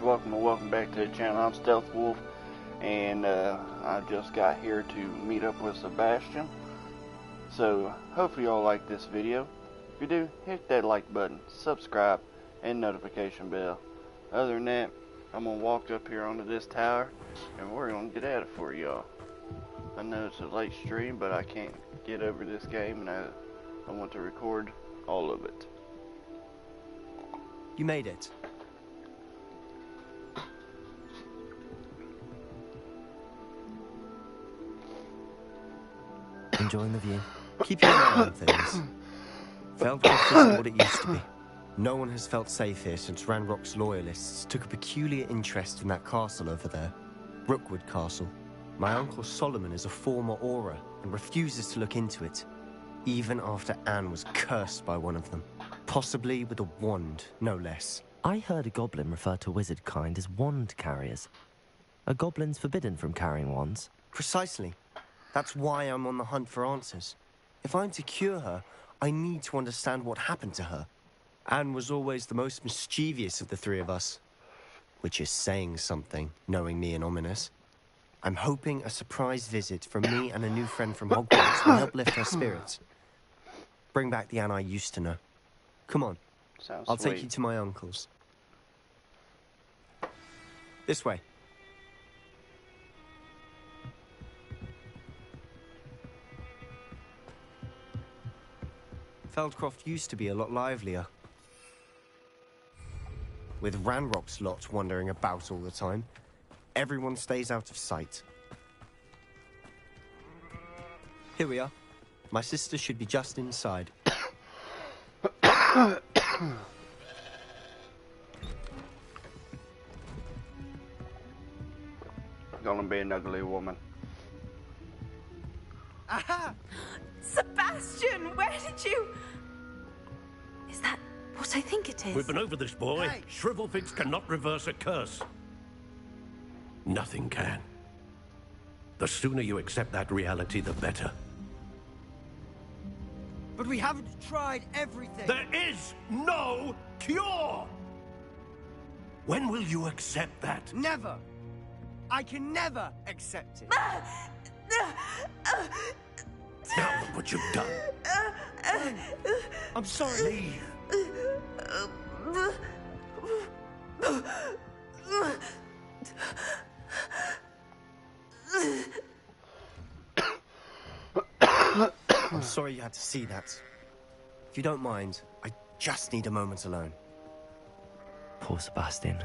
welcome back to the channel. I'm Stealth Wolf, and I just got here to meet up with Sebastian. So hopefully y'all like this video. If you do, hit that like button, subscribe, and notification bell. Other than that, I'm gonna walk up here onto this tower, and we're gonna get at it for y'all. I know it's a late stream, but I can't get over this game, and I want to record all of it. You made it. Enjoying the view? Keep your eye on things. Feldcroft isn't what it used to be. No one has felt safe here since Ranrock's loyalists took a peculiar interest in that castle over there. Rookwood Castle. My uncle Solomon is a former Auror and refuses to look into it, even after Anne was cursed by one of them. Possibly with a wand, no less. I heard a goblin refer to wizard kind as wand carriers. Are goblins forbidden from carrying wands? Precisely. That's why I'm on the hunt for answers. If I'm to cure her, I need to understand what happened to her. Anne was always the most mischievous of the three of us. Which is saying something, knowing me and Ominous. I'm hoping a surprise visit from me and a new friend from Hogwarts will help lift her spirits. Bring back the Anne I used to know. Come on. I'll take you to my uncle's. This way. Feldcroft used to be a lot livelier. With Ranrock's lot wandering about all the time, everyone stays out of sight. Here we are. My sister should be just inside. Gonna be an ugly woman. Aha! Sebastian, where did you... Is that what I think it is? We've been over this, boy. Hey. Shrivelfigs cannot reverse a curse. Nothing can. The sooner you accept that reality, the better. But we haven't tried everything. There is no cure! When will you accept that? Never. I can never accept it. Now look what you've done. I'm sorry. Leave. I'm sorry you had to see that. If you don't mind, I just need a moment alone. Poor Sebastian.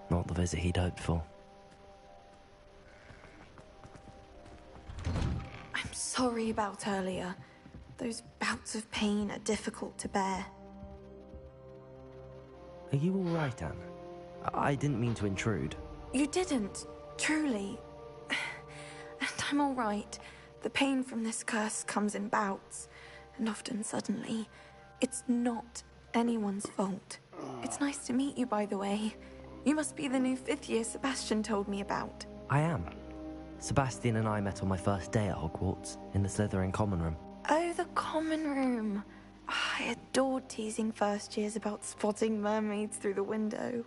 Not the visit he'd hoped for. I'm sorry about earlier. Those bouts of pain are difficult to bear. Are you all right, Anne? I didn't mean to intrude. You didn't, truly. And I'm all right. The pain from this curse comes in bouts, and often suddenly. It's not anyone's fault. It's nice to meet you, by the way. You must be the new 5th year Sebastian told me about. I am. Sebastian and I met on my first day at Hogwarts, in the Slytherin common room. Oh, the common room. I adored teasing first years about spotting mermaids through the window.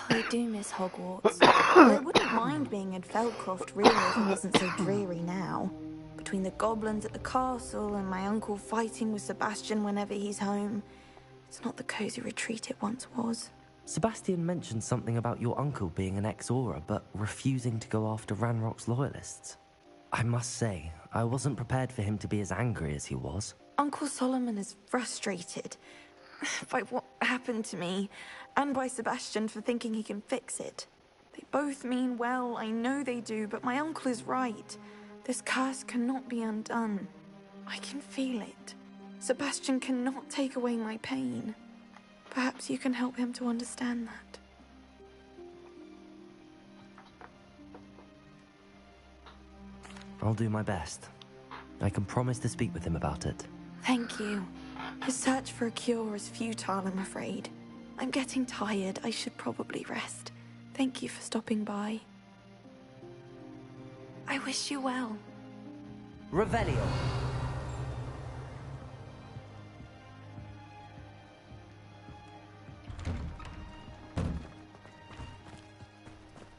I do miss Hogwarts. I wouldn't mind being in Feldcroft, really, if it wasn't so dreary now. Between the goblins at the castle and my uncle fighting with Sebastian whenever he's home, it's not the cozy retreat it once was. Sebastian mentioned something about your uncle being an ex-Auror, but refusing to go after Ranrock's loyalists. I must say, I wasn't prepared for him to be as angry as he was. Uncle Solomon is frustrated by what happened to me, and by Sebastian for thinking he can fix it. They both mean well, I know they do, but my uncle is right. This curse cannot be undone. I can feel it. Sebastian cannot take away my pain. Perhaps you can help him to understand that. I'll do my best. I can promise to speak with him about it. Thank you. His search for a cure is futile, I'm afraid. I'm getting tired. I should probably rest. Thank you for stopping by. I wish you well. Revelio.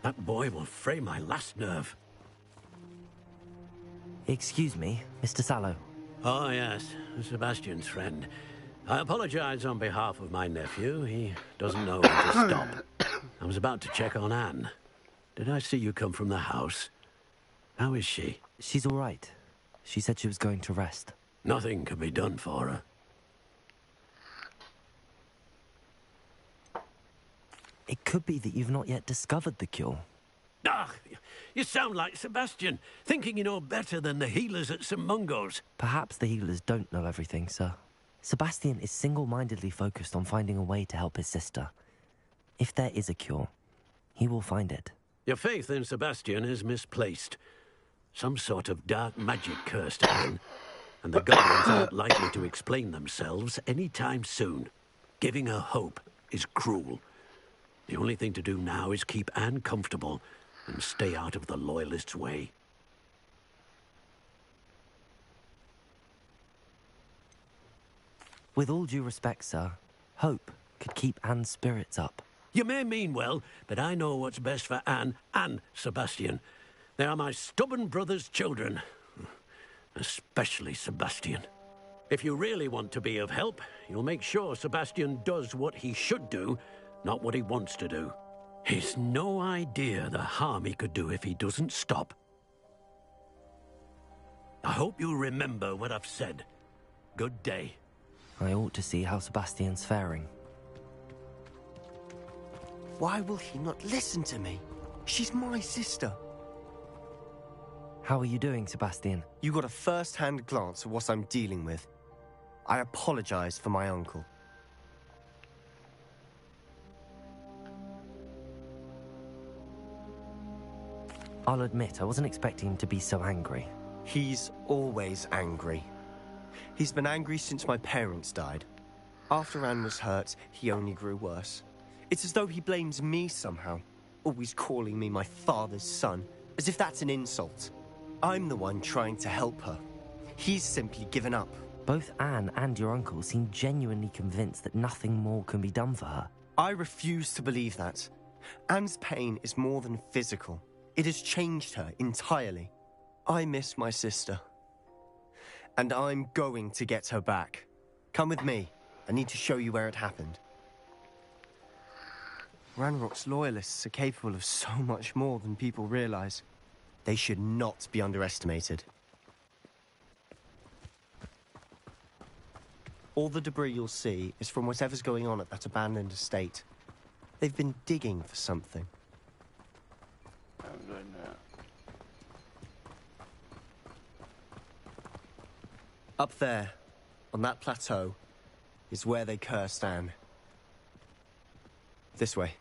That boy will fray my last nerve. Excuse me, Mr. Sallow. Oh, yes, Sebastian's friend. I apologize on behalf of my nephew. He doesn't know when to stop. I was about to check on Anne. Did I see you come from the house? How is she? She's all right. She said she was going to rest. Nothing can be done for her. It could be that you've not yet discovered the cure. Ah, you sound like Sebastian, thinking you know better than the healers at St. Mungo's. Perhaps the healers don't know everything, sir. Sebastian is single-mindedly focused on finding a way to help his sister. If there is a cure, he will find it. Your faith in Sebastian is misplaced. Some sort of dark magic cursed Anne, and the goblins aren't likely to explain themselves anytime soon. Giving her hope is cruel. The only thing to do now is keep Anne comfortable and stay out of the Loyalists' way. With all due respect, sir, hope could keep Anne's spirits up. You may mean well, but I know what's best for Anne and Sebastian. They are my stubborn brother's children. Especially Sebastian. If you really want to be of help, you'll make sure Sebastian does what he should do, not what he wants to do. He's no idea the harm he could do if he doesn't stop. I hope you remember what I've said. Good day. I ought to see how Sebastian's faring. Why will he not listen to me? She's my sister. How are you doing, Sebastian? You got a first-hand glance at what I'm dealing with. I apologize for my uncle. I'll admit, I wasn't expecting him to be so angry. He's always angry. He's been angry since my parents died. After Anne was hurt, he only grew worse. It's as though he blames me somehow, always calling me my father's son, as if that's an insult. I'm the one trying to help her. He's simply given up. Both Anne and your uncle seem genuinely convinced that nothing more can be done for her. I refuse to believe that. Anne's pain is more than physical. It has changed her entirely. I miss my sister. And I'm going to get her back. Come with me. I need to show you where it happened. Ranrock's Loyalists are capable of so much more than people realize. They should not be underestimated. All the debris you'll see is from whatever's going on at that abandoned estate. They've been digging for something. Up there, on that plateau, is where they cursed Anne. This way.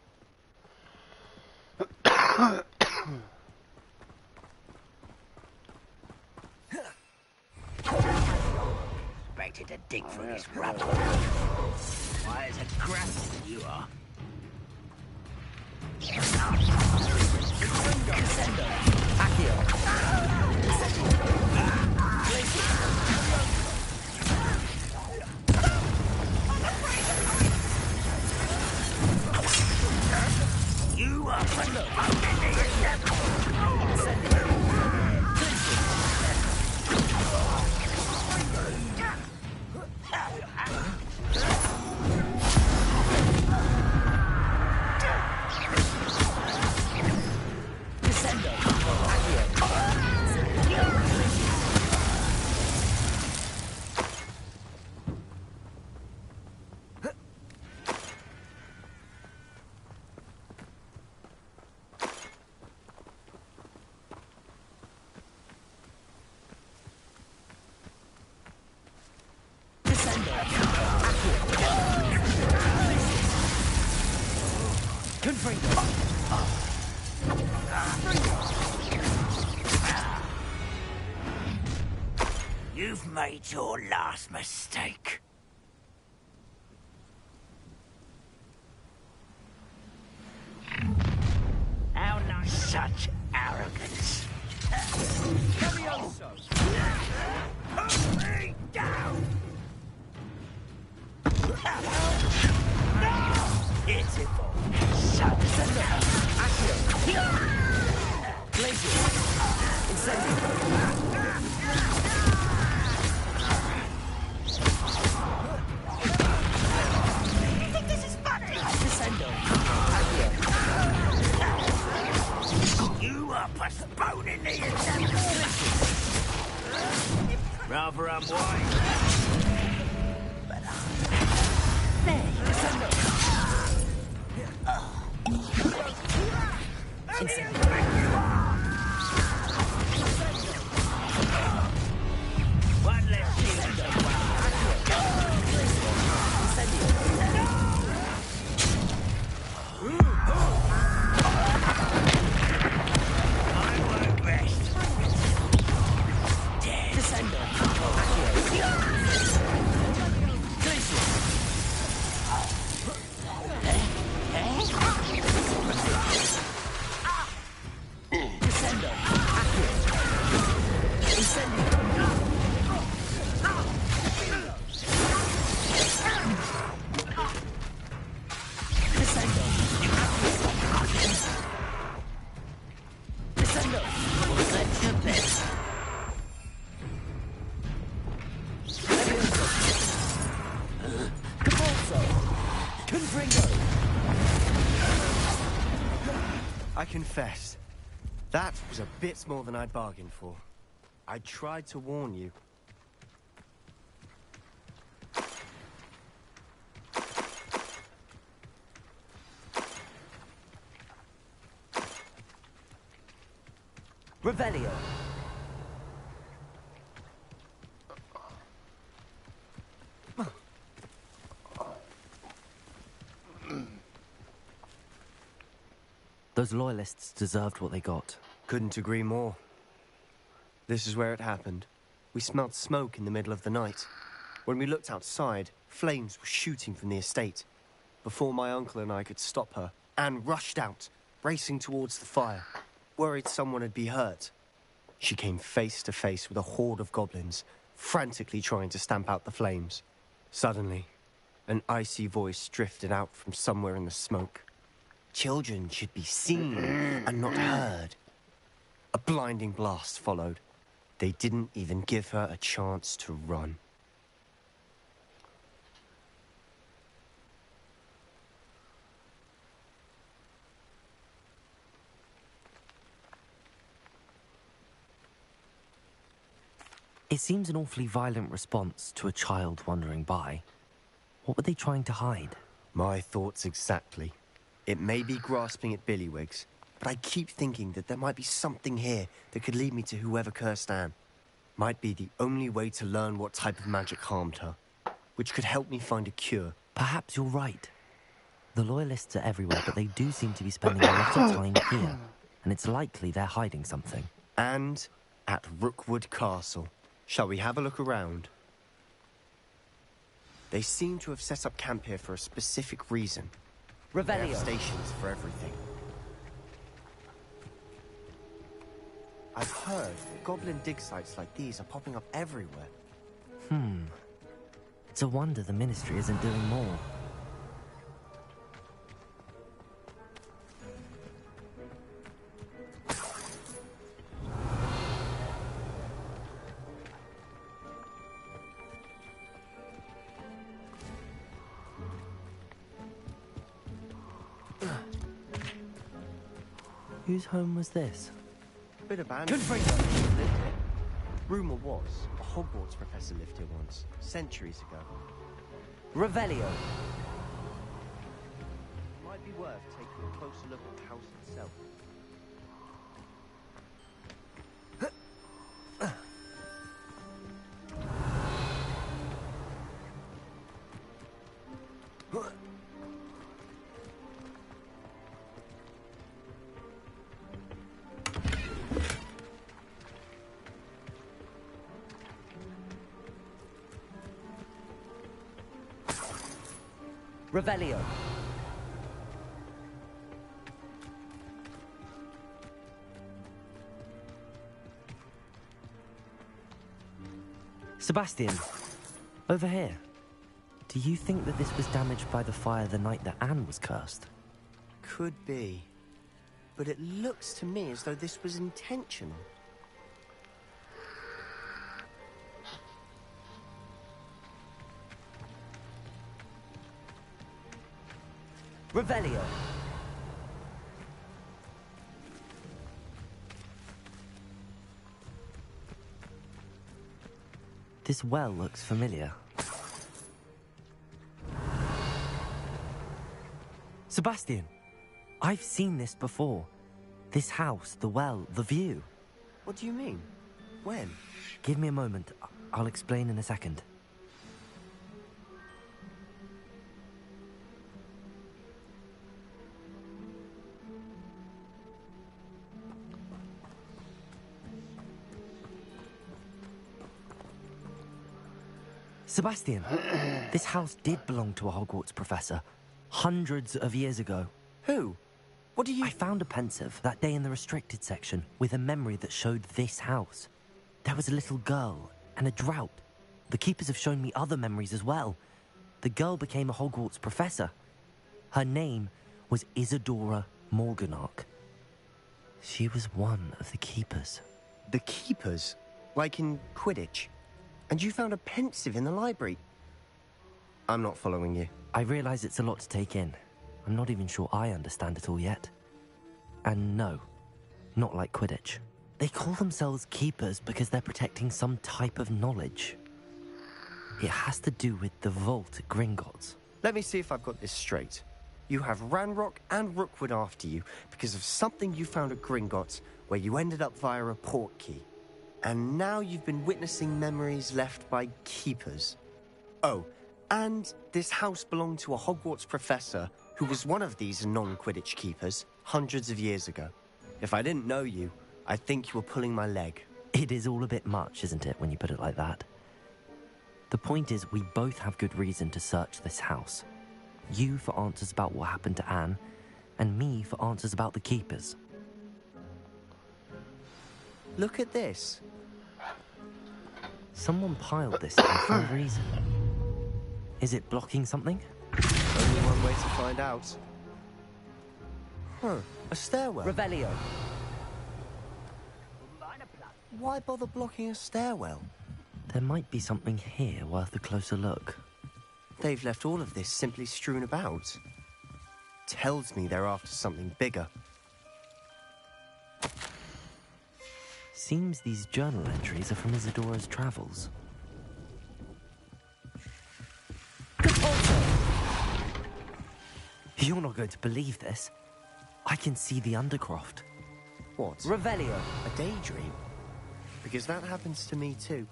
Expected to dig through this rubble. Why is aggressive you are? You are You've made your last mistake. How nice, such arrogance. Put me down! No! Pitiful. Such an Rather unwise. One less shield to I won't rest. I confess, that was a bit more than I bargained for. I tried to warn you. Revelio. Those loyalists deserved what they got. Couldn't agree more. This is where it happened. We smelled smoke in the middle of the night. When we looked outside, flames were shooting from the estate. Before my uncle and I could stop her, Anne rushed out, racing towards the fire, worried someone had been hurt. She came face to face with a horde of goblins, frantically trying to stamp out the flames. Suddenly, an icy voice drifted out from somewhere in the smoke. Children should be seen and not heard. A blinding blast followed. They didn't even give her a chance to run. It seems an awfully violent response to a child wandering by. What were they trying to hide? My thoughts exactly. It may be grasping at Billywigs, but I keep thinking that there might be something here that could lead me to whoever cursed Anne. Might be the only way to learn what type of magic harmed her, which could help me find a cure. Perhaps you're right. The Loyalists are everywhere, but they do seem to be spending a lot of time here, and it's likely they're hiding something. And at Rookwood Castle. Shall we have a look around? They seem to have set up camp here for a specific reason. They have stations for everything. I've heard that goblin dig sites like these are popping up everywhere. It's a wonder the Ministry isn't doing more. Whose home was this? Bit abandoned. Rumour was, a Hogwarts professor lived here once, centuries ago. Revelio. Might be worth taking a closer look at the house itself. Revelio. Sebastian, over here. Do you think that this was damaged by the fire the night that Anne was cursed? Could be. But it looks to me as though this was intentional. Revelio. This well looks familiar. Sebastian, I've seen this before. This house, the well, the view. What do you mean? When? Give me a moment. I'll explain in a second. Sebastian, this house did belong to a Hogwarts professor. Hundreds of years ago. Who? What do you... I found a pensive that day in the restricted section with a memory that showed this house. There was a little girl and a drought. The keepers have shown me other memories as well. The girl became a Hogwarts professor. Her name was Isadora Morganach. She was one of the keepers. The keepers? Like in Quidditch? And you found a pensive in the library? I'm not following you. I realize it's a lot to take in. I'm not even sure I understand it all yet. And no, not like Quidditch. They call themselves keepers because they're protecting some type of knowledge. It has to do with the vault at Gringotts. Let me see if I've got this straight. You have Ranrock and Rookwood after you because of something you found at Gringotts where you ended up via a port key. And now you've been witnessing memories left by keepers. Oh, and this house belonged to a Hogwarts professor who was one of these non-Quidditch keepers hundreds of years ago. If I didn't know you, I'd think you were pulling my leg. It is all a bit much, isn't it, when you put it like that? The point is, we both have good reason to search this house. You for answers about what happened to Anne, and me for answers about the keepers. Look at this. Someone piled this in for a reason. Is it blocking something? Only one way to find out. Huh, a stairwell. Revelio. Why bother blocking a stairwell? There might be something here worth a closer look. They've left all of this simply strewn about. Tells me they're after something bigger. Seems these journal entries are from Isadora's travels. You're not going to believe this. I can see the Undercroft. What? Revelio. A daydream? Because that happens to me too.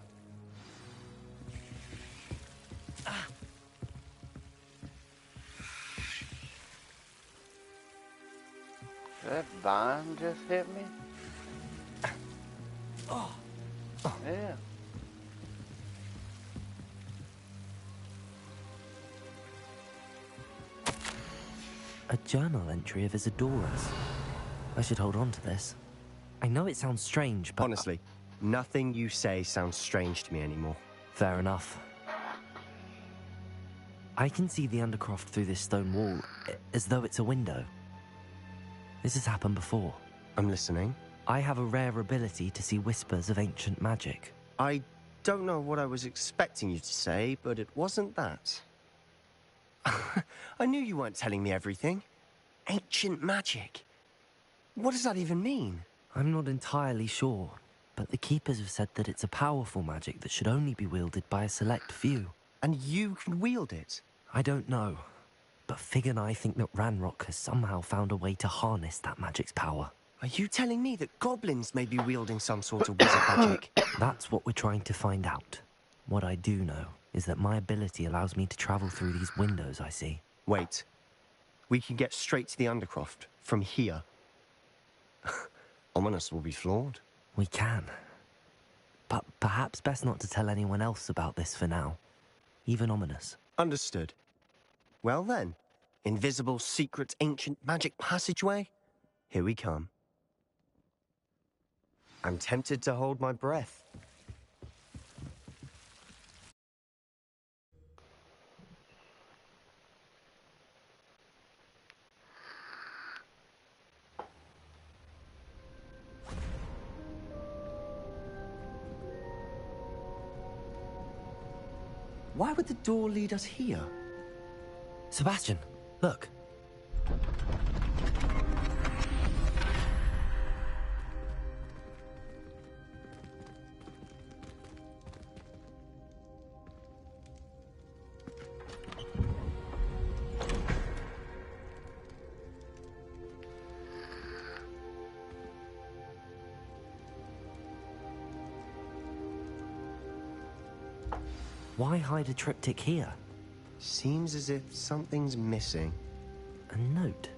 That vine just hit me? Oh. Yeah. A journal entry of Isadora's. I should hold on to this. I know it sounds strange, but... Honestly, nothing you say sounds strange to me anymore. Fair enough. I can see the Undercroft through this stone wall, as though it's a window. This has happened before. I'm listening. I have a rare ability to see whispers of ancient magic. I don't know what I was expecting you to say, but it wasn't that. I knew you weren't telling me everything. Ancient magic. What does that even mean? I'm not entirely sure, but the Keepers have said that it's a powerful magic that should only be wielded by a select few. And you can wield it? I don't know, but Fig and I think that Ranrock has somehow found a way to harness that magic's power. Are you telling me that goblins may be wielding some sort of wizard magic? That's what we're trying to find out. What I do know is that my ability allows me to travel through these windows I see. Wait. We can get straight to the Undercroft from here. Ominous will be flawed. We can. But perhaps best not to tell anyone else about this for now. Even Ominous. Understood. Well then, invisible, secret, ancient magic passageway? Here we come. I'm tempted to hold my breath. Why would the door lead us here? Sebastian, look. Why hide a triptych here? Seems as if something's missing. A note.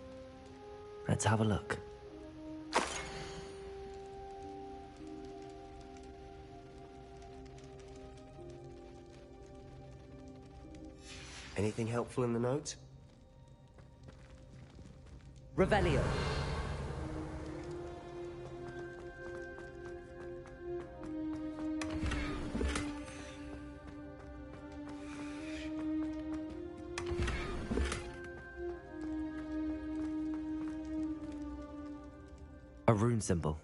Let's have a look. Anything helpful in the note? Revelio. A rune symbol.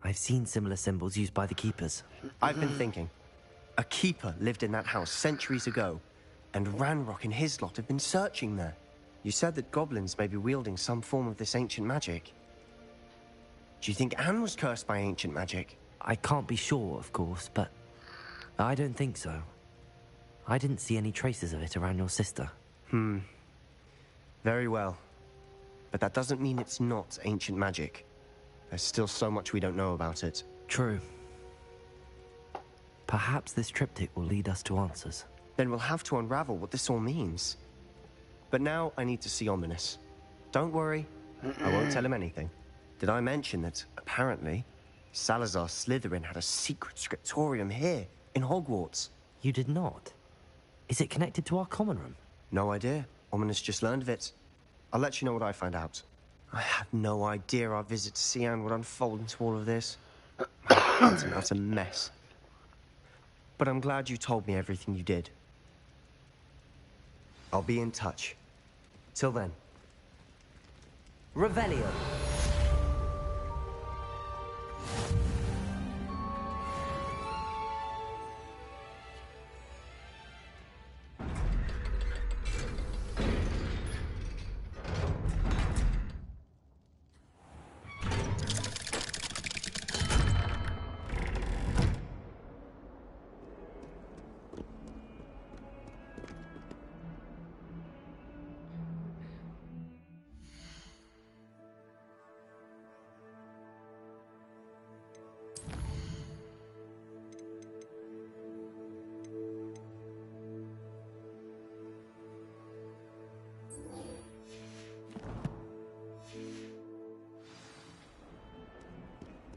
I've seen similar symbols used by the keepers. I've been thinking. A keeper lived in that house centuries ago, and Ranrock and his lot have been searching there. You said that goblins may be wielding some form of this ancient magic. Do you think Anne was cursed by ancient magic? I can't be sure, of course, but I don't think so. I didn't see any traces of it around your sister. Very well. But that doesn't mean it's not ancient magic. There's still so much we don't know about it. True. Perhaps this triptych will lead us to answers. Then we'll have to unravel what this all means. But now I need to see Ominous. Don't worry, I won't tell him anything. Did I mention that, apparently, Salazar Slytherin had a secret scriptorium here, in Hogwarts? You did not? Is it connected to our common room? No idea. Ominous just learned of it. I'll let you know what I find out. I had no idea our visit to Cian would unfold into all of this. My head's an utter mess. But I'm glad you told me everything you did. I'll be in touch. Till then. Revelio.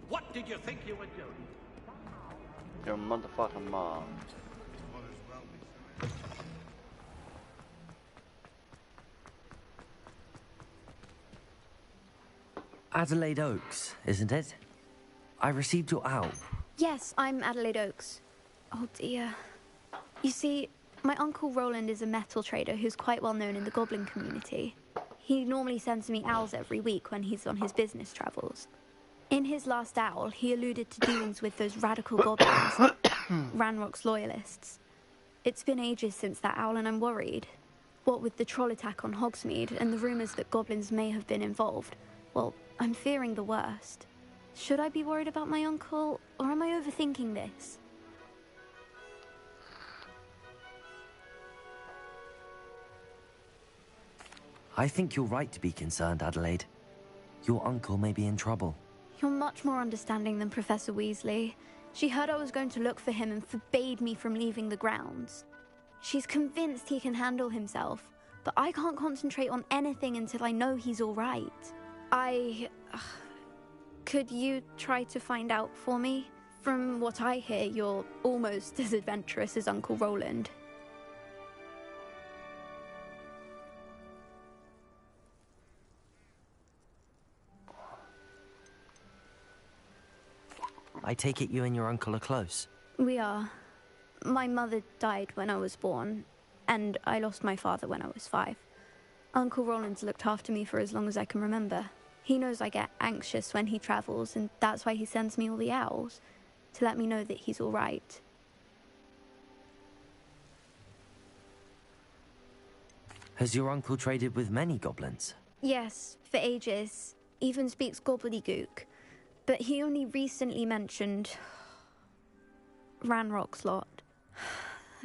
What did you think you were doing? Your motherfucking mom. Adelaide Oaks, isn't it? I received your owl. Yes, I'm Adelaide Oaks. Oh dear. You see, my uncle Roland is a metal trader who's quite well known in the goblin community. He normally sends me owls every week when he's on his business travels. In his last owl, he alluded to dealings with those radical goblins, Ranrock's loyalists. It's been ages since that owl and I'm worried. What with the troll attack on Hogsmeade and the rumours that goblins may have been involved, well, I'm fearing the worst. Should I be worried about my uncle, or am I overthinking this? I think you're right to be concerned, Adelaide. Your uncle may be in trouble. You're much more understanding than Professor Weasley. She heard I was going to look for him and forbade me from leaving the grounds. She's convinced he can handle himself, but I can't concentrate on anything until I know he's all right. Could you try to find out for me? From what I hear, you're almost as adventurous as Uncle Roland. I take it you and your uncle are close. We are. My mother died when I was born, and I lost my father when I was 5. Uncle Roland's looked after me for as long as I can remember. He knows I get anxious when he travels, and that's why he sends me all the owls, to let me know that he's all right. Has your uncle traded with many goblins? Yes, for ages. Even speaks gobbledygook. But he only recently mentioned Ranrock's lot,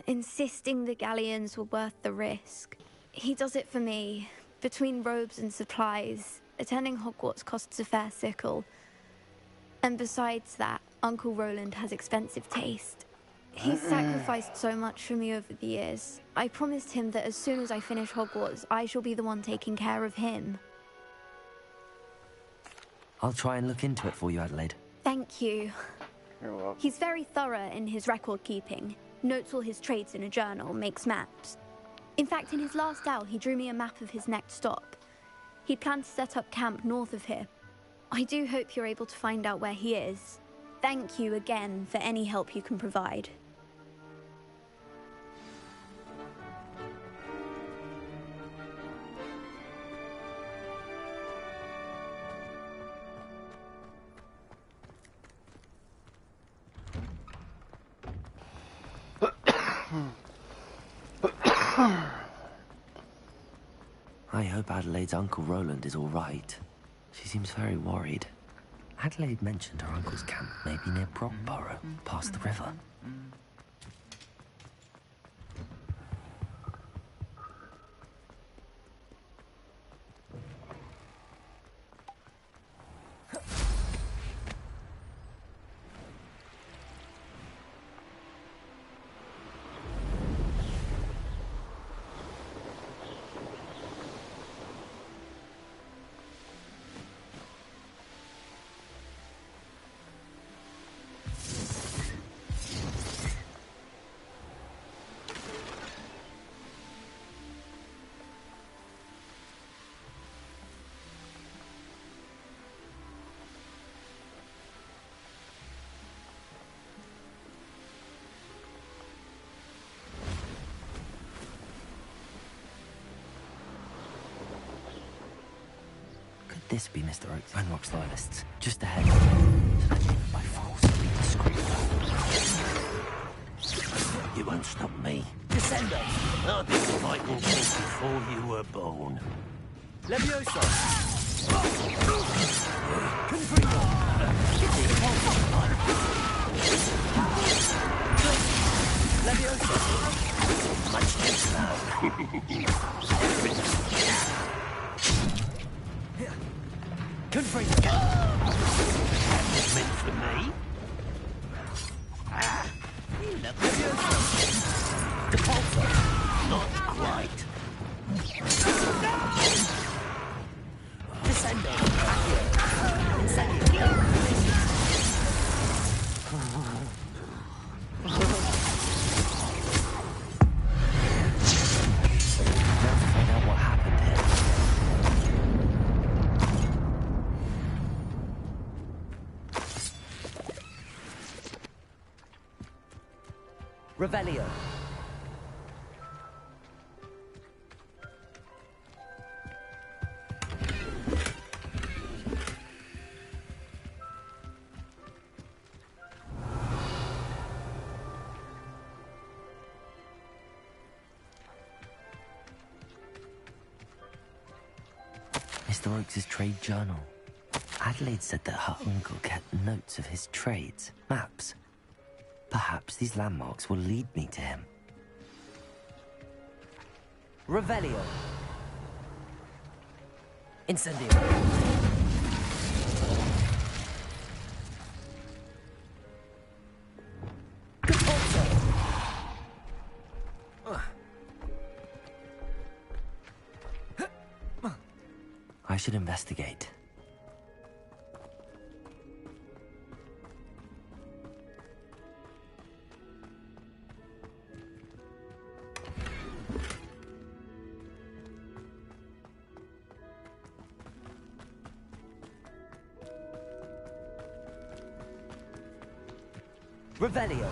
insisting the galleons were worth the risk. He does it for me. Between robes and supplies, attending Hogwarts costs a fair sickle. And besides that, Uncle Roland has expensive taste. He's sacrificed so much for me over the years. I promised him that as soon as I finish Hogwarts, I shall be the one taking care of him. I'll try and look into it for you, Adelaide. Thank you. You're welcome. He's very thorough in his record keeping. Notes all his trades in a journal, makes maps. In fact, in his last owl, he drew me a map of his next stop. He planned to set up camp north of here. I do hope you're able to find out where he is. Thank you again for any help you can provide. I hope Adelaide's Uncle Roland is all right. She seems very worried. Adelaide mentioned her uncle's camp may be near Brockborough, past the river. This be Mr. Oak's Ranrock stylists. Just ahead. By force, be discreet. You won't stop me. Descendo! I've been fighting since before you were born. Leviosa! Leviosa! Much too slow. Confringo! That was meant for me. Ah! You look The Pulsar! not quite. Descendo! Incendio! Now to find out what happened here. Revelio. Mr. Oakes' trade journal. Adelaide said that her uncle kept notes of his trades, maps. Perhaps these landmarks will lead me to him. Revelio. Incendio. I should investigate. Revelio.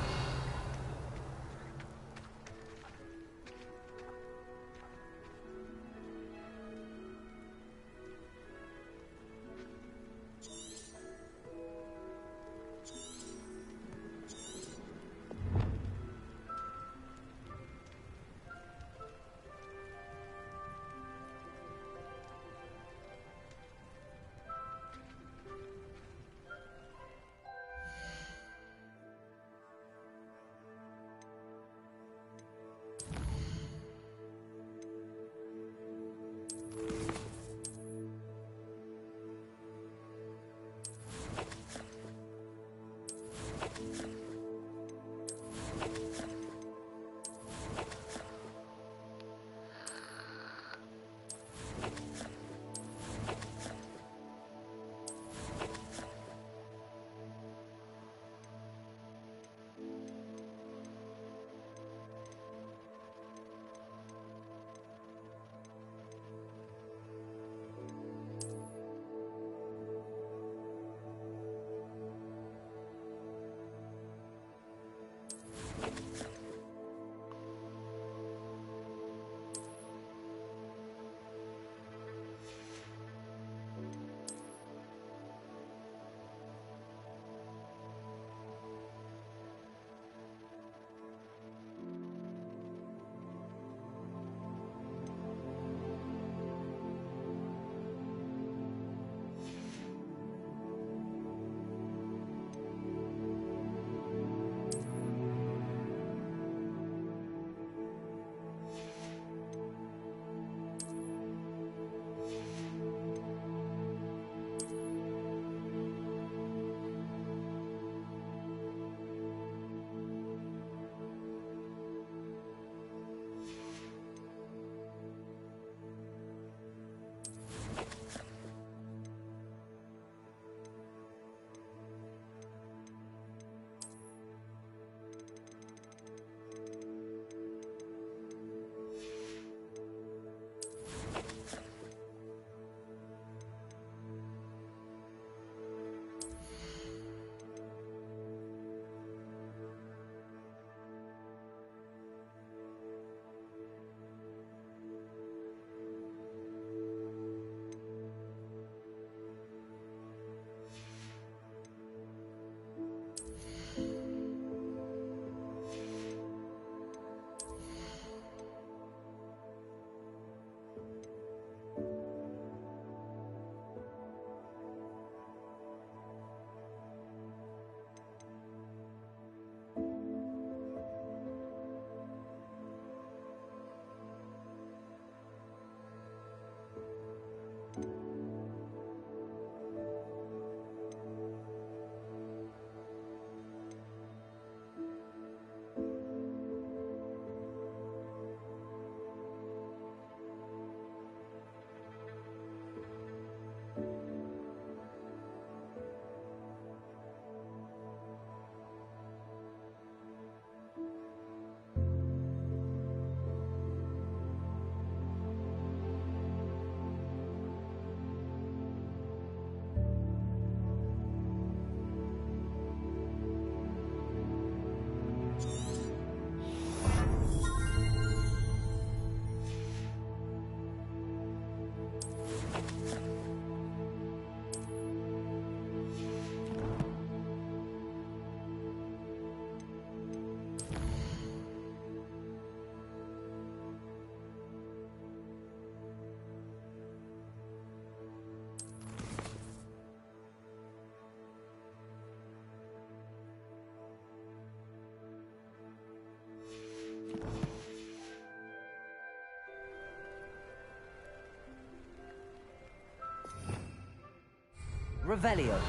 Revelio.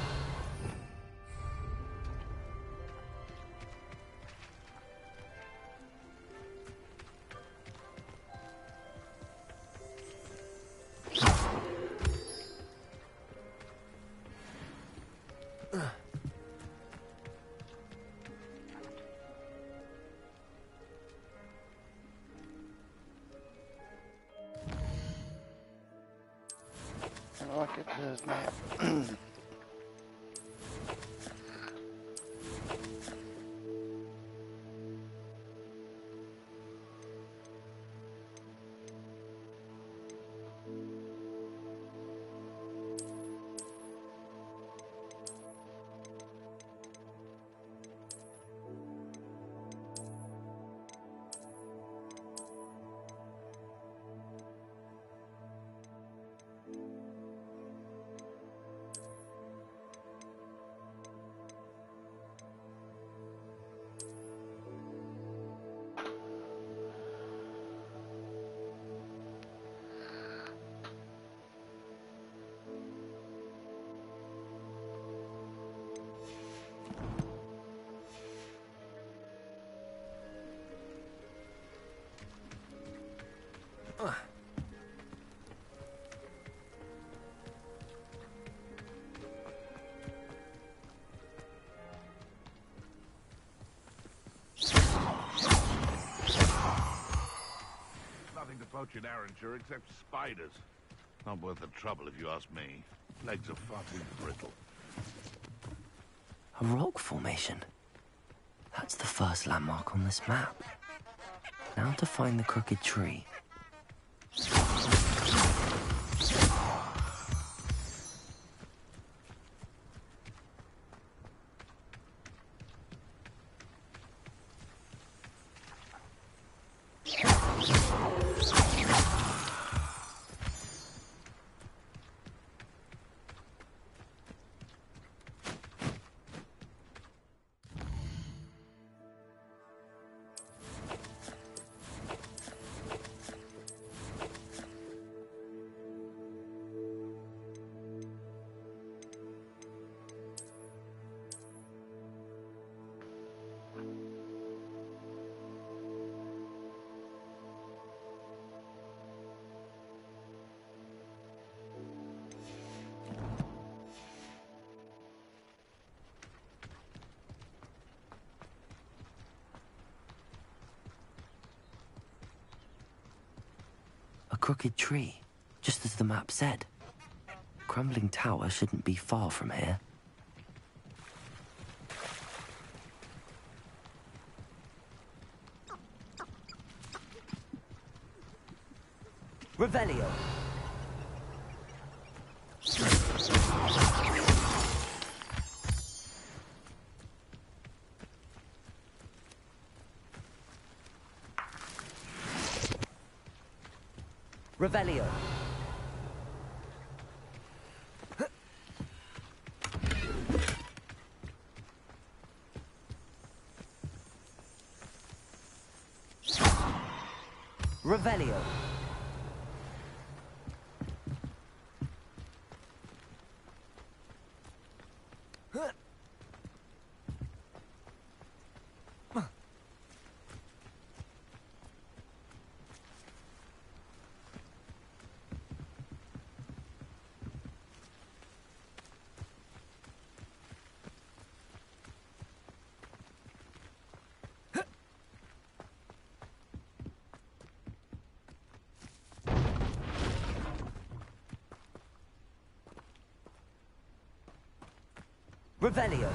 Look at this map. Nothing to poach in Arranger except spiders. Not worth the trouble if you ask me. Legs are far too brittle. A rock formation? That's the first landmark on this map. Now to find the crooked tree. A crooked tree, just as the map said. Crumbling tower shouldn't be far from here. Revelio. Revelio. Revelio. Revelio.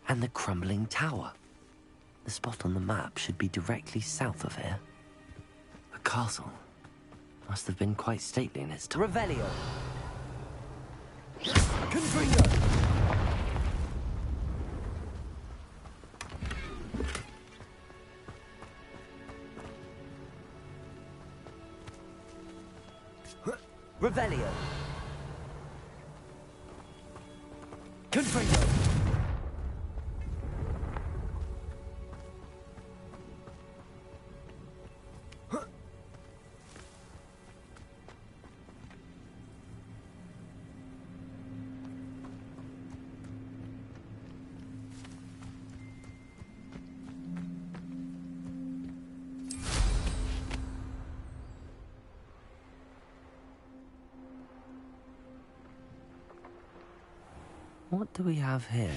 And the crumbling tower. The spot on the map should be directly south of here. A castle. Must have been quite stately in its time. Revelio. Confringo. Revelio. Confringo. What do we have here?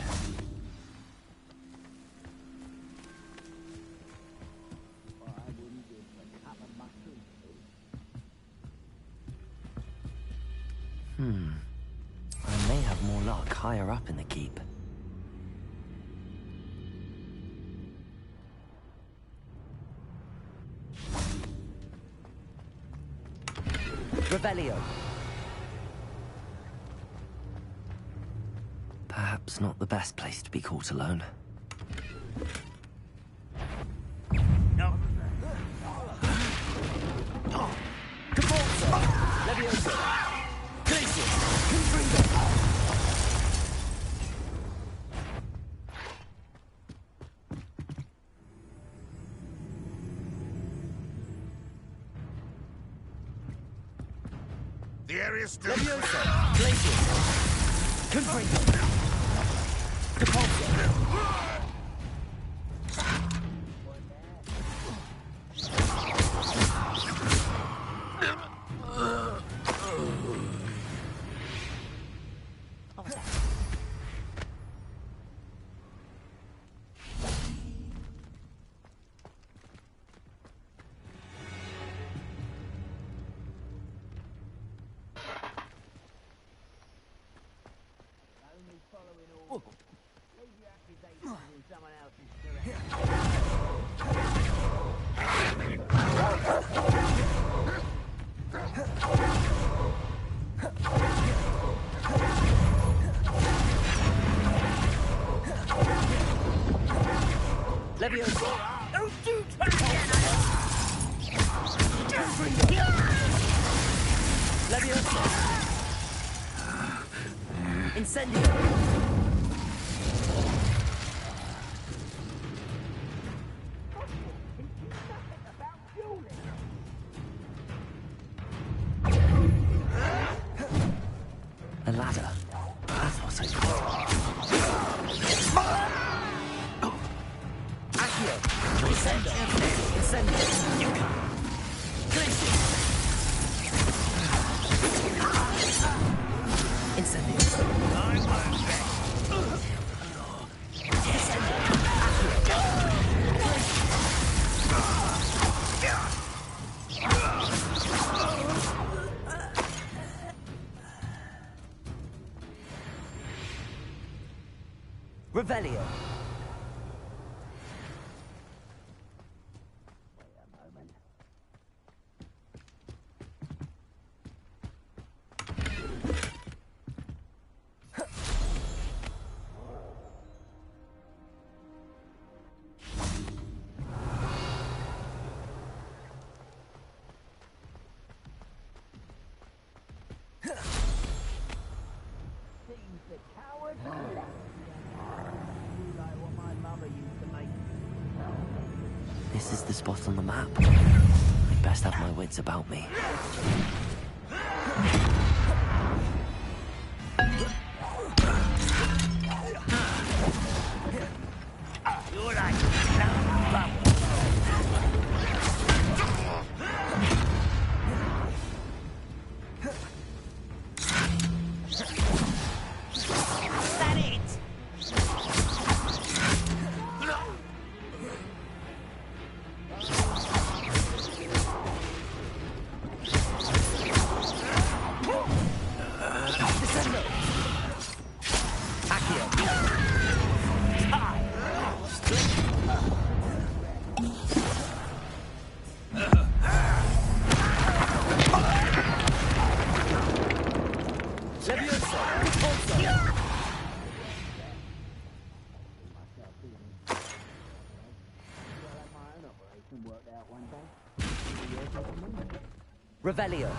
I may have more luck higher up in the keep. Revelio. Perhaps not the best place to be caught alone. area's still Leviosa! Glacius! Confringo! Depulso! Leviosa! Oh, dude! Leviosa! Incendio! A ladder. That's what I thought. Accio! Incendio! Incendio! Glacius! Incendio! Revelio. This is the spot on the map. I'd best have my wits about me. Revelio.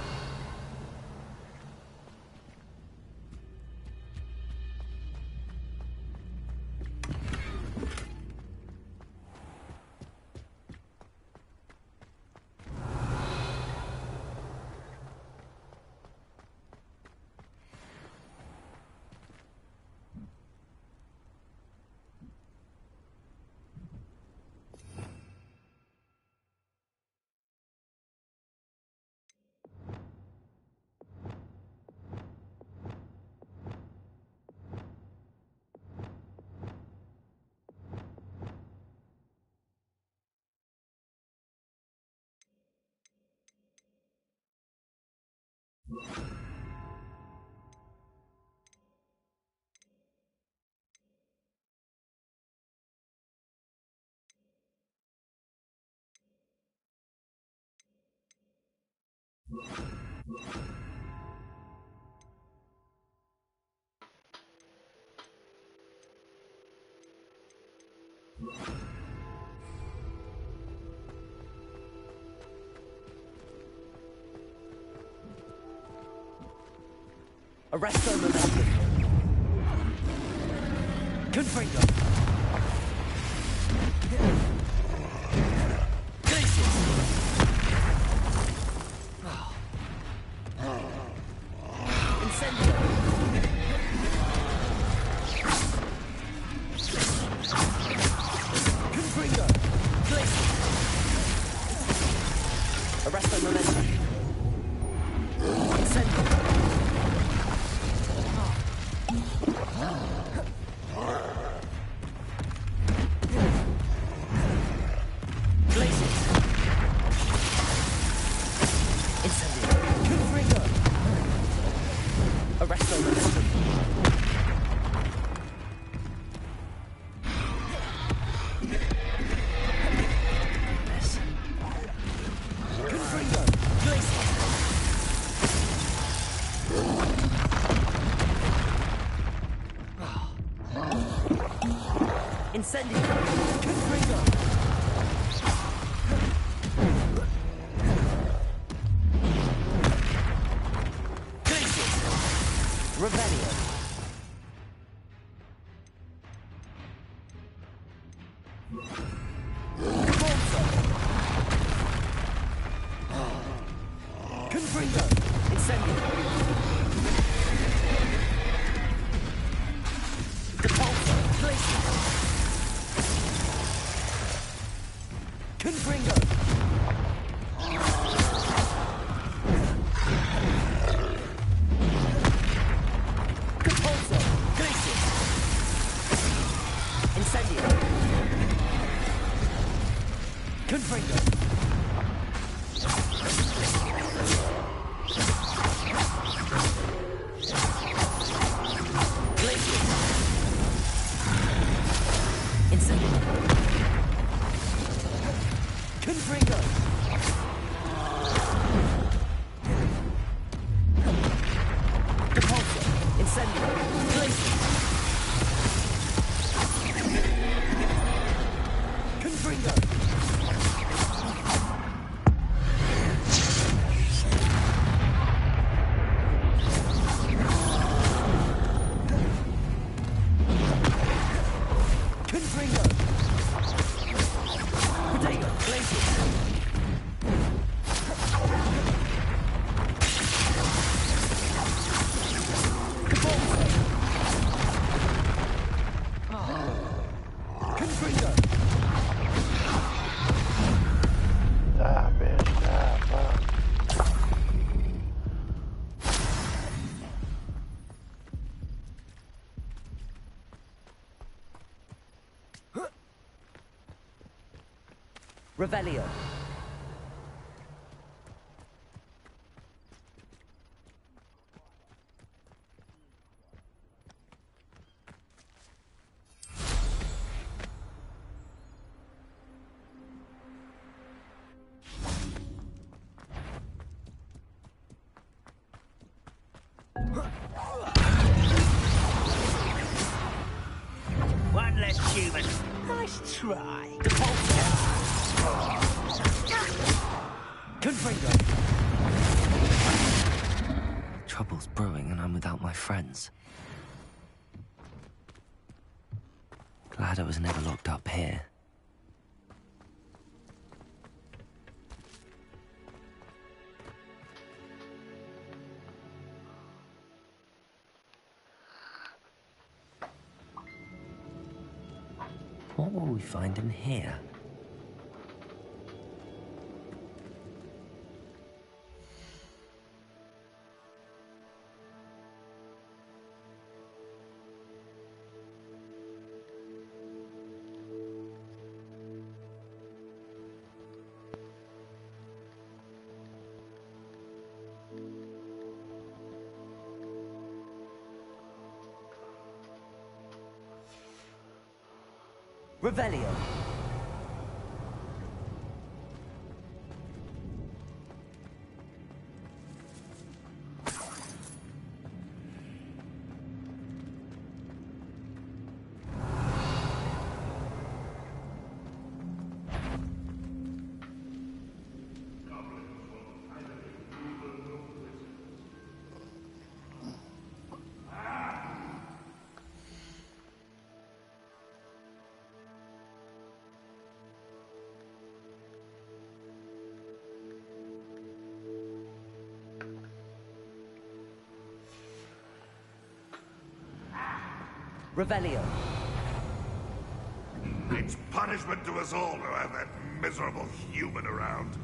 Arresto momentum. Confringo. Glacius. Incendio! Confringo! Revelio. Confringo. Incendio. Depulso. Glacier. Confringo. Confringo. Glacier. Incendio. Confringo. Depulso. Incendio. Glacier. Confringo. Revelio. One less human. Nice try. Confringo. Trouble's brewing and I'm without my friends. Glad I was never locked up here. What will we find in here? Revelio. Revelio. It's punishment to us all to have that miserable human around.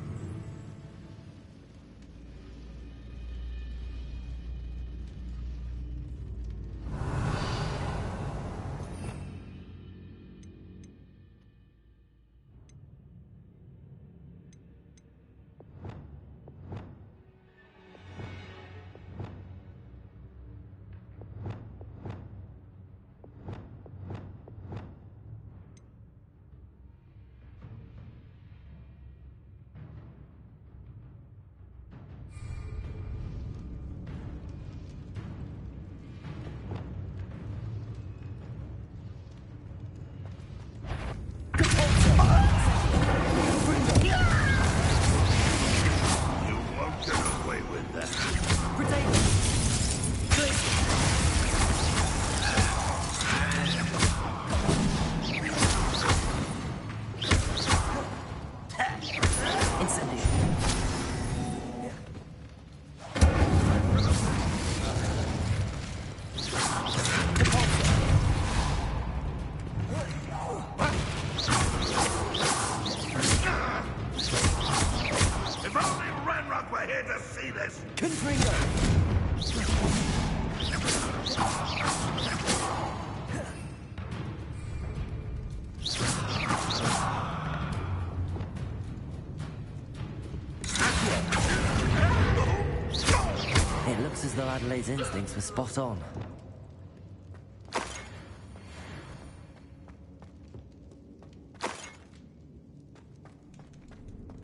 Adelaide's instincts were spot on.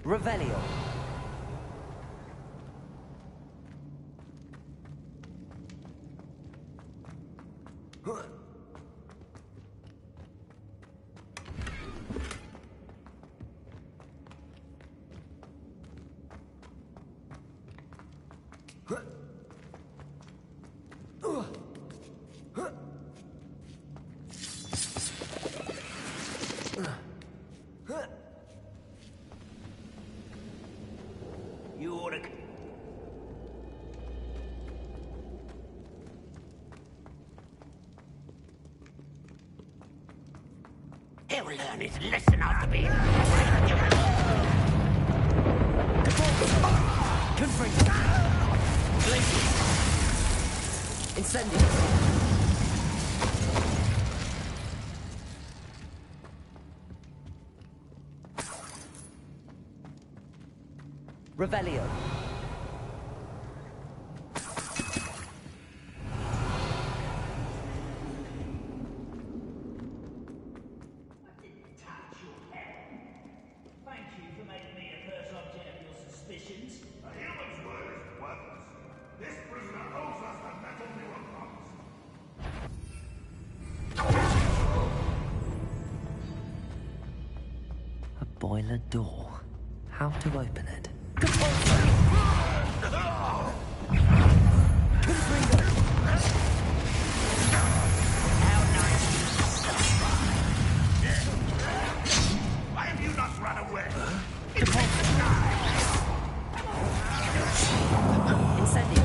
Revelio. You ought to... He'll learn his lesson after being... Confringo. Blazing. Incendio. Revelio. Thank you for making me the first object of your suspicions. A human's word is worthless. This prisoner owes us the metal neurons. A boiler door. How to open it? Why have you not run away? Incendio.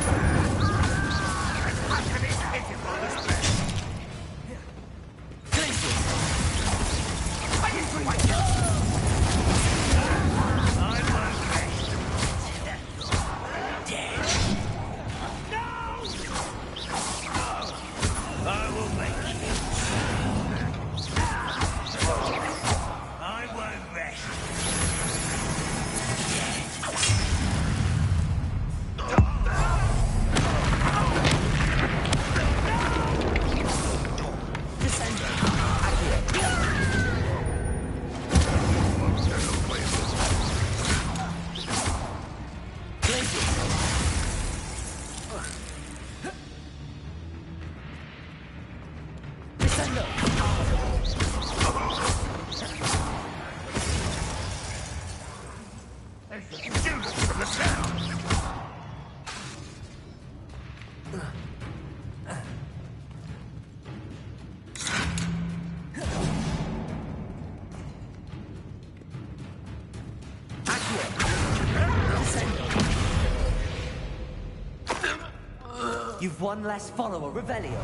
You've one less follower, Revelio.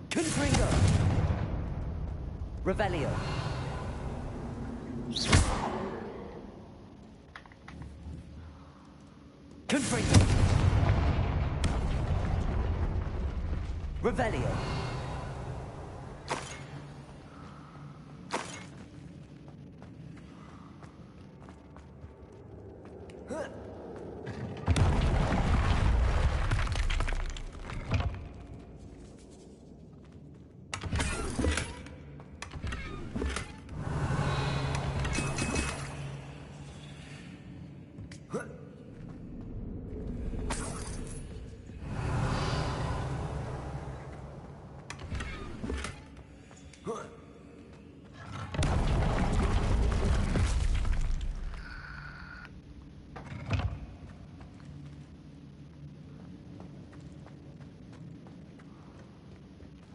Confringo. Revelio. Confringo. Revelio.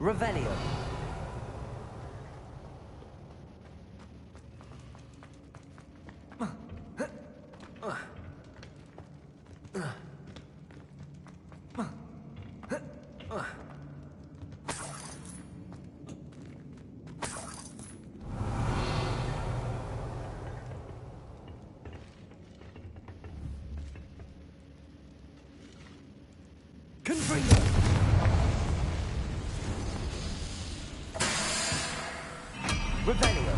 Revelio. Confringo. Revelio.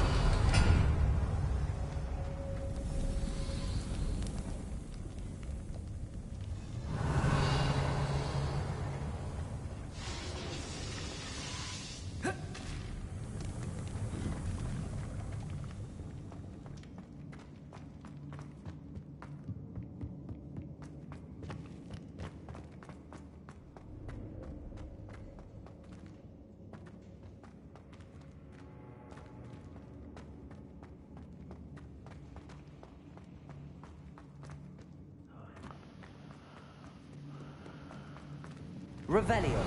Revelio.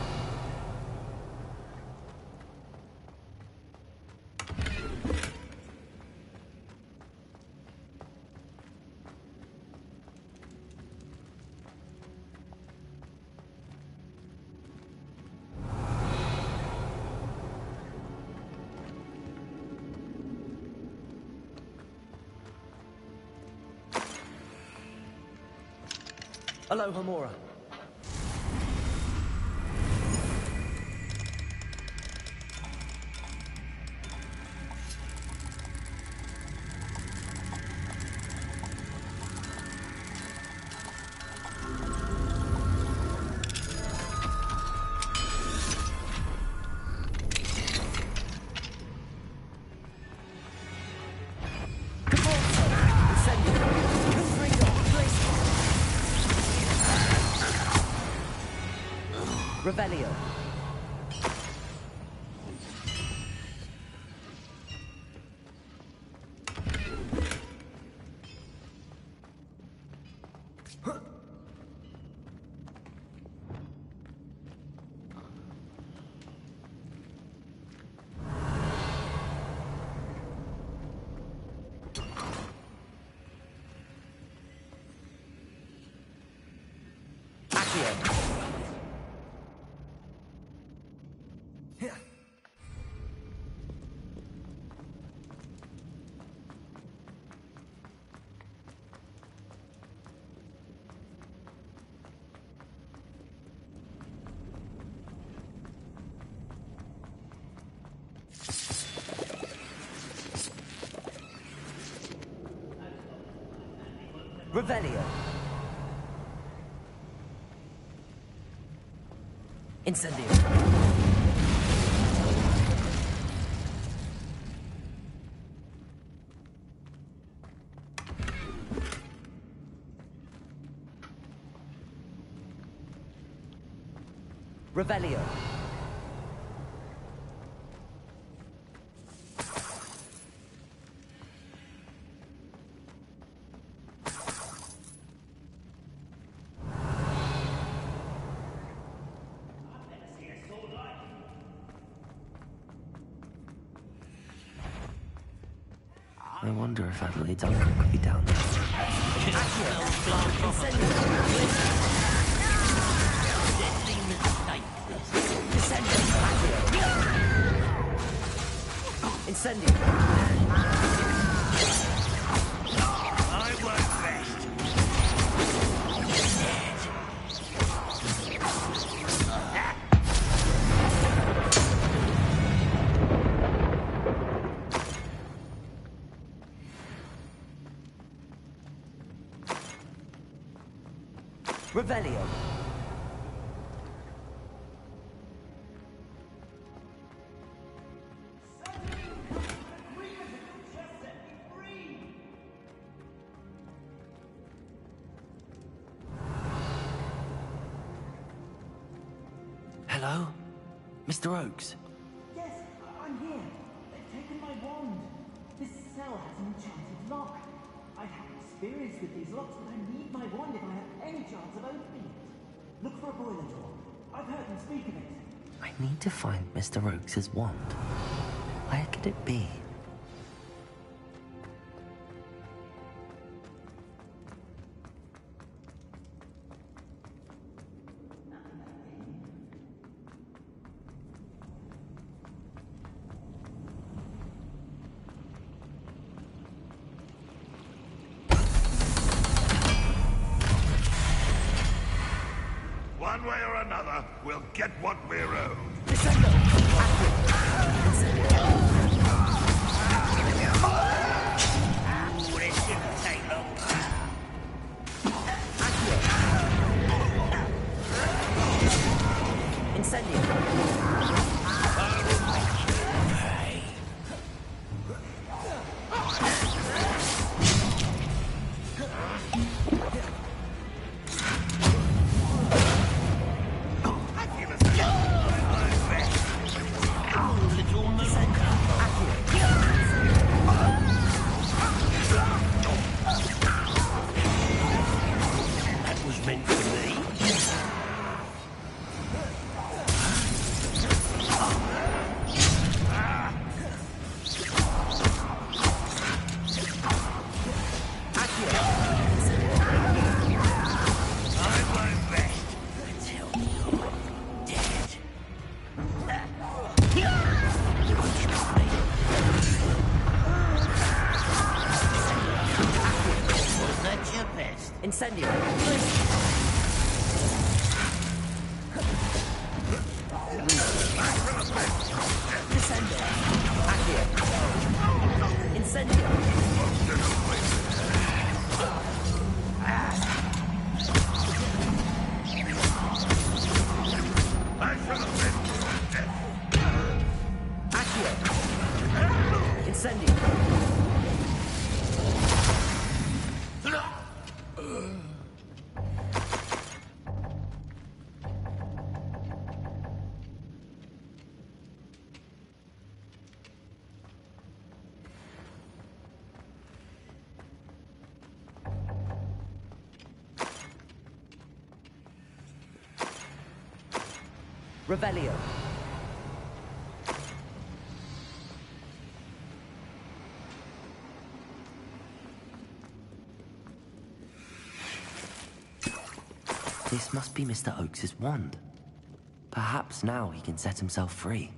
Aloha, Mora. Revelio. Revelio. Incendio. Revelio. I wonder if Adelaide's uncle could be down there. Incendio. I work best. Revelio. Hello? Mr. Oakes? Yes, I'm here. They've taken my wand. This cell has an enchanted lock. I have experience with these locks, but I need my wand if I have any chance of opening it. Look for a boiler door. I've heard them speak of it. I need to find Mr. Oakes' wand. Where could it be? One way or another, we'll get what we're owed. Ooh, this shouldn't take long. Little Incendio! Descendo! Accio! Incendio! Accio! Incendio! Revelio. This must be Mr. Oakes's wand. Perhaps now he can set himself free.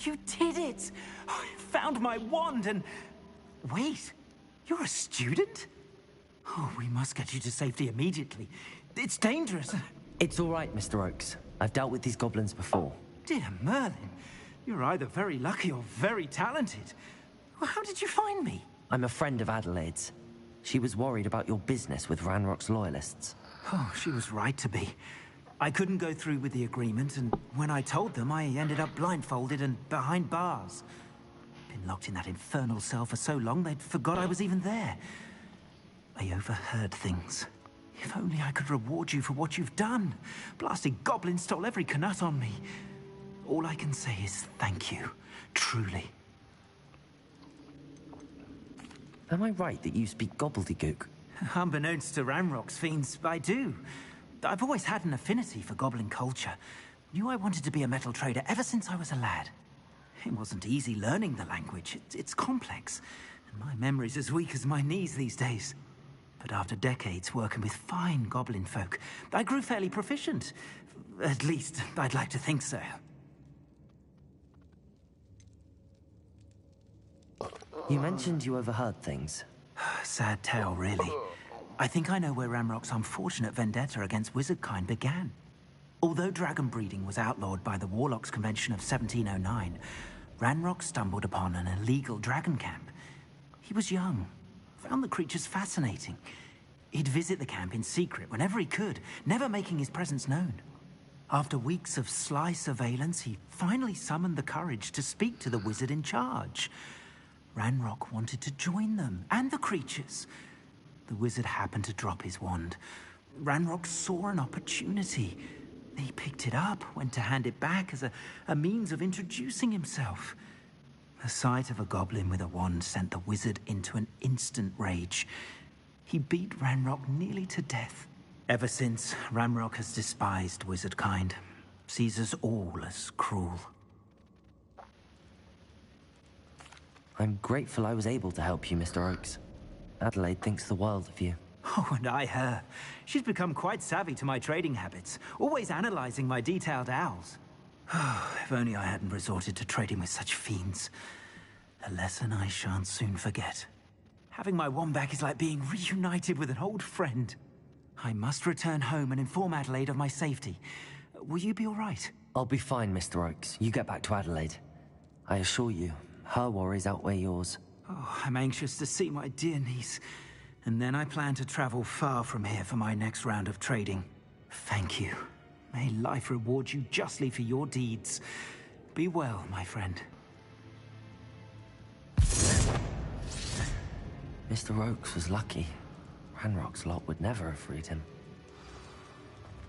You did it! I found my wand and... Wait, you're a student? Oh, we must get you to safety immediately. It's dangerous. It's all right, Mr. Oakes. I've dealt with these goblins before. Dear Merlin, you're either very lucky or very talented. Well, how did you find me? I'm a friend of Adelaide's. She was worried about your business with Ranrock's loyalists. Oh, she was right to be. I couldn't go through with the agreement, and when I told them, I ended up blindfolded and behind bars. Been locked in that infernal cell for so long, they'd forgot I was even there. I overheard things. If only I could reward you for what you've done. Blasted goblins stole every canut on me. All I can say is thank you, truly. Am I right that you speak gobbledygook? Unbeknownst to Ranrock's fiends, I do. I've always had an affinity for goblin culture. Knew I wanted to be a metal trader ever since I was a lad. It wasn't easy learning the language. It's complex, and my memory's as weak as my knees these days. But after decades working with fine goblin folk, I grew fairly proficient. At least, I'd like to think so. You mentioned you overheard things. Sad tale, really. I think I know where Ranrock's unfortunate vendetta against wizardkind began. Although dragon breeding was outlawed by the Warlocks Convention of 1709, Ranrock stumbled upon an illegal dragon camp. He was young, found the creatures fascinating. He'd visit the camp in secret whenever he could, never making his presence known. After weeks of sly surveillance, he finally summoned the courage to speak to the wizard in charge. Ranrock wanted to join them, and the creatures. The wizard happened to drop his wand. Ranrock saw an opportunity. He picked it up, went to hand it back as a means of introducing himself. The sight of a goblin with a wand sent the wizard into an instant rage. He beat Ranrock nearly to death, Ever since, Ranrock has despised wizard kind. Sees us all as cruel. I'm grateful I was able to help you, Mr. Oakes. Adelaide thinks the world of you. Oh, and I her. She's become quite savvy to my trading habits, always analyzing my detailed owls. If only I hadn't resorted to trading with such fiends. A lesson I shan't soon forget. Having my wand back is like being reunited with an old friend. I must return home and inform Adelaide of my safety. Will you be all right? I'll be fine, Mr. Oakes. You get back to Adelaide. I assure you, her worries outweigh yours. Oh, I'm anxious to see my dear niece. And then I plan to travel far from here for my next round of trading. Thank you. May life reward you justly for your deeds. Be well, my friend. Mr. Oakes was lucky. Ranrock's lot would never have freed him.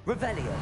Revelio!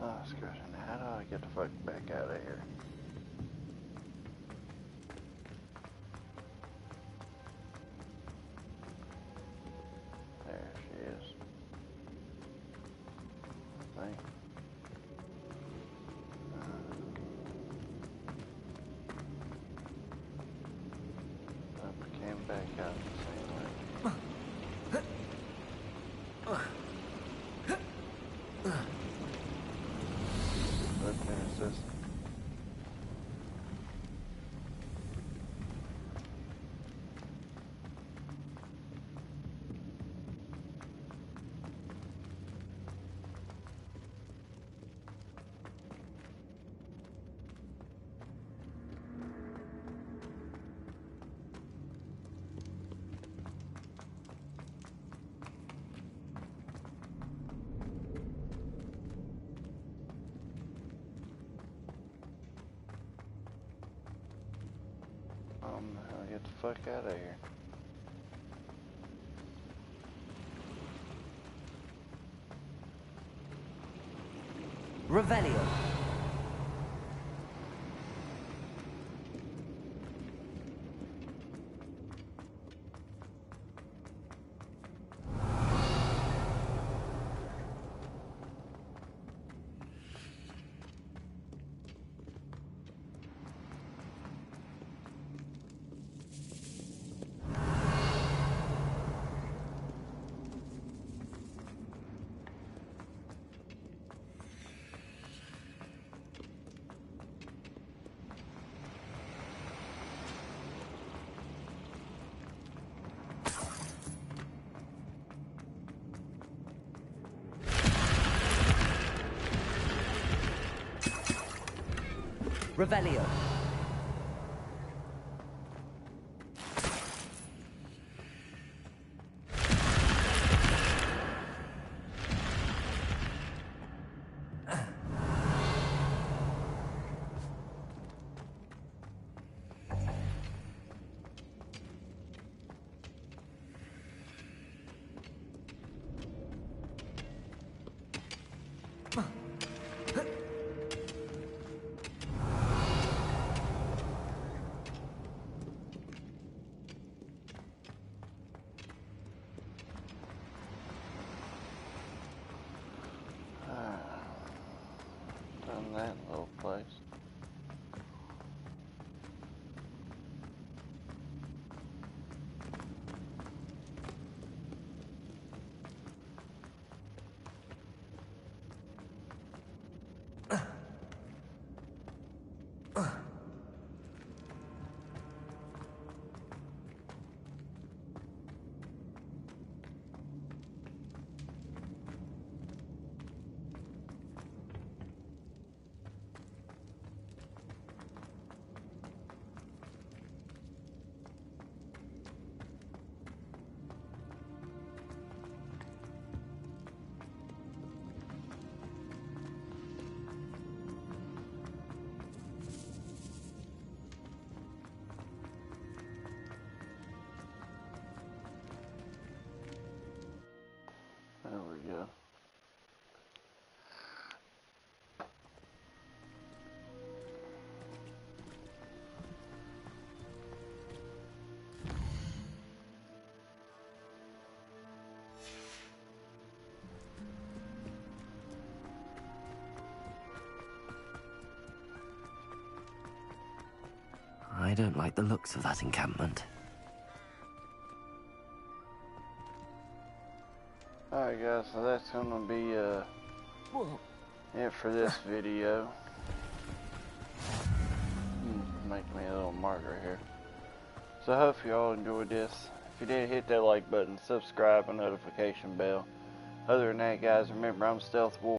Oh, excuse me. How do I get the fuck back out of here? There she is. I think. I came back out the same way. What is this? I'll get the fuck out of here. Revelio! Revelio. Done that little place. There we go. I don't like the looks of that encampment. Alright guys, so that's gonna be it for this video. Make me a little marker here. So I hope you all enjoyed this. If you did, hit that like button, subscribe, and notification bell. Other than that guys, remember I'm Stealth Wolf.